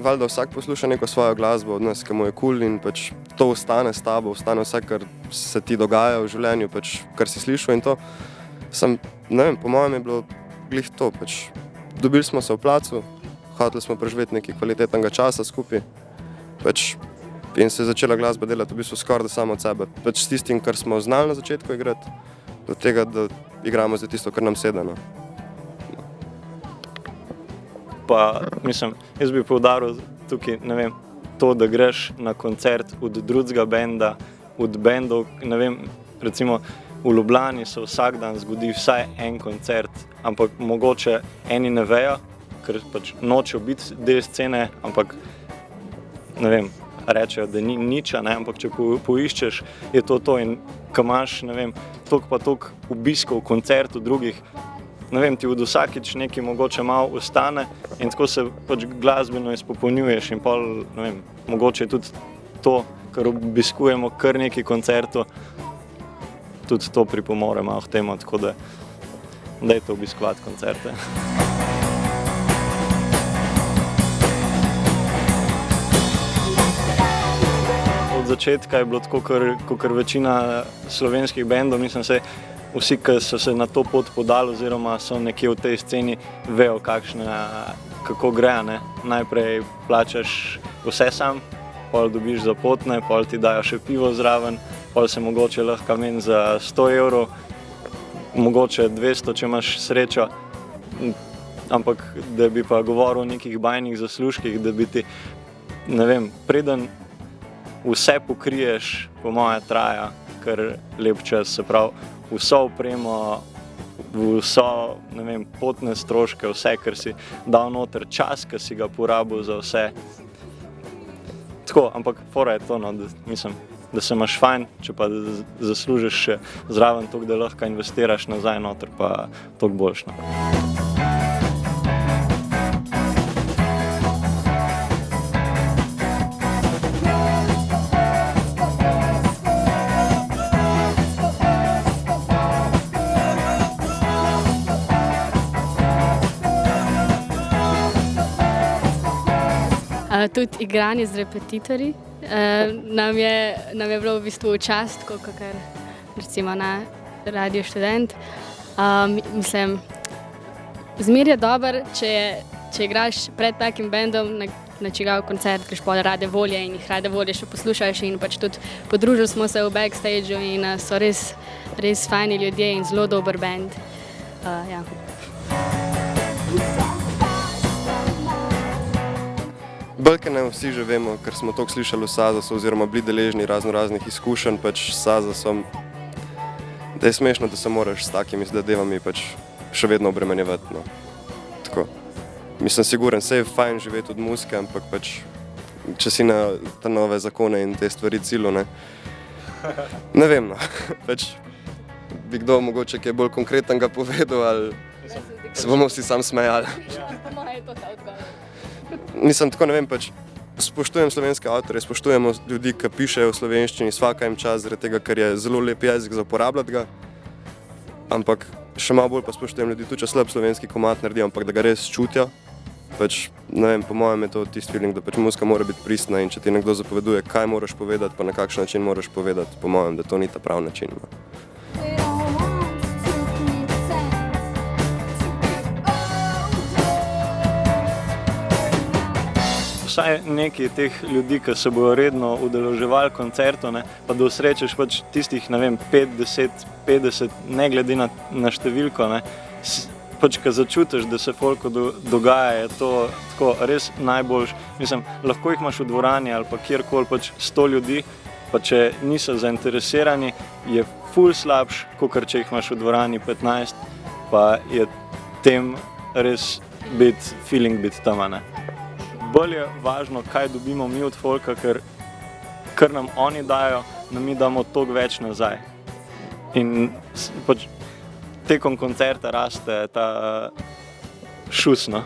Valjda vsak posluša neko svojo glasbo od nas, ki mu je kul in pač to ostane s tabo, ostane vse, kar se ti dogaja v življenju, pač kar si slišal in to. Ne vem, po mojem je bilo glih to, pač dobili smo se v placu, hoteli smo preživeti nekaj kvalitetnega časa skupaj, pač in se je začela glasba delati v bistvu skoraj da samo od sebe. Pač s tistim, kar smo znali na začetku igrati, do tega, da igramo za tisto, kar nam sede, no. Pa, mislim, jaz bi poudaril tukaj, ne vem, to, da greš na koncert od drugega benda, od bendov, ne vem, recimo v Ljubljani se vsak dan zgodi vsaj en koncert, ampak mogoče eni ne vejo, ker pač nočejo biti del scene, ampak, ne vem, rečejo, da ni nič, ne, ampak če poiščeš, je to in ko imaš, ne vem, toliko pa toliko obiskov, koncertov drugih, ne vem, ti od vsakič nekaj mogoče malo ostane in tako se pač glasbeno izpopolnjuješ in pol, ne vem, mogoče tudi to, kar obiskujemo kar nekaj koncertov, tudi to pripomore malo k temu, tako da dajte obiskovati koncerte. Od začetka je bilo tako, kakor večina slovenskih bendov, mislim se, vsi, ki so se na to pot podali oziroma so nekje v tej sceni, vejo, kako gre, ne. Najprej plačaš vse sam, pol dobiš za potne, pol ti dajo še pivo zraven, pol se mogoče lahko meni za 100 €, mogoče 200, če imaš srečo, ampak da bi pa govoril o nekih bajnih zaslužkih, da bi ti, ne vem, preden vse pokriješ, po moje traja kar lep čas, se pravi, vso opremo, vso, ne vem, potne stroške, vse, kar si dal noter, čas, ki si ga porabil za vse. Tako, ampak fora je to, no, da, mislim, da se imaš fajn, če pa zaslužiš še zraven toliko, da lahko investiraš nazaj noter, pa toliko boljše. Tudi igranje z repetitorji. Nam je bilo v bistvu v čast, kakor recimo na Radio Študent. Mislim, zmeraj je dobro, če igraš pred takim bendom na čigav koncert, greš pol Rade volje in jih Rade volje še poslušaš in pač tudi podružili smo se v backstageu in so res fajni ljudje in zelo dober bend. Ja. Bolj ne vsi že vemo, ker smo toliko slišali v Sazasu oziroma bili deležni raznih izkušenj pač s Sazasom, da je smešno, da se moraš s takimi zadevami pač še vedno obremenjevati, no. Tako. Mislim, siguren, saj je fajn živeti od muzike, ampak pač, če si na te nove zakone in te stvari cilju, ne vem, no. Pač bi kdo mogoče kaj bolj konkretnega povedal ali se bomo vsi sam smejali. Mislim, tako ne vem, pač spoštujem slovenske avtorje, spoštujemo ljudi, ki pišejo v slovenščini, svaka jim čas, zaradi tega, ker je zelo lep jezik za uporabljati ga, ampak še malo bolj pa spoštujem ljudi, tudi če slab slovenski komad naredijo, ampak da ga res čutijo, pač ne vem, po mojem je to tisti feeling, da pač muzika mora biti pristna in če ti nekdo zapoveduje, kaj moraš povedati, pa na kakšen način moraš povedati, po mojem, da to ni ta pravi način. No. Vsaj nekaj teh ljudi, ki se bojo redno udeleževali koncertov, ne, pa da usrečeš pač tistih, ne vem, 50, ne glede na številko, ne, pač, ko začutiš, da se folku dogaja, je to tako res najboljš. Mislim, lahko jih imaš v dvorani ali pa kjerkoli pač 100 ljudi, pa če niso zainteresirani, je ful slabš, kakor če jih imaš v dvorani 15, pa je tem res feeling biti tam, ne. Bolj je važno, kaj dobimo mi od folka, ker nam oni dajo, da mi damo toliko več nazaj. In pač tekom koncerta raste ta šus, no.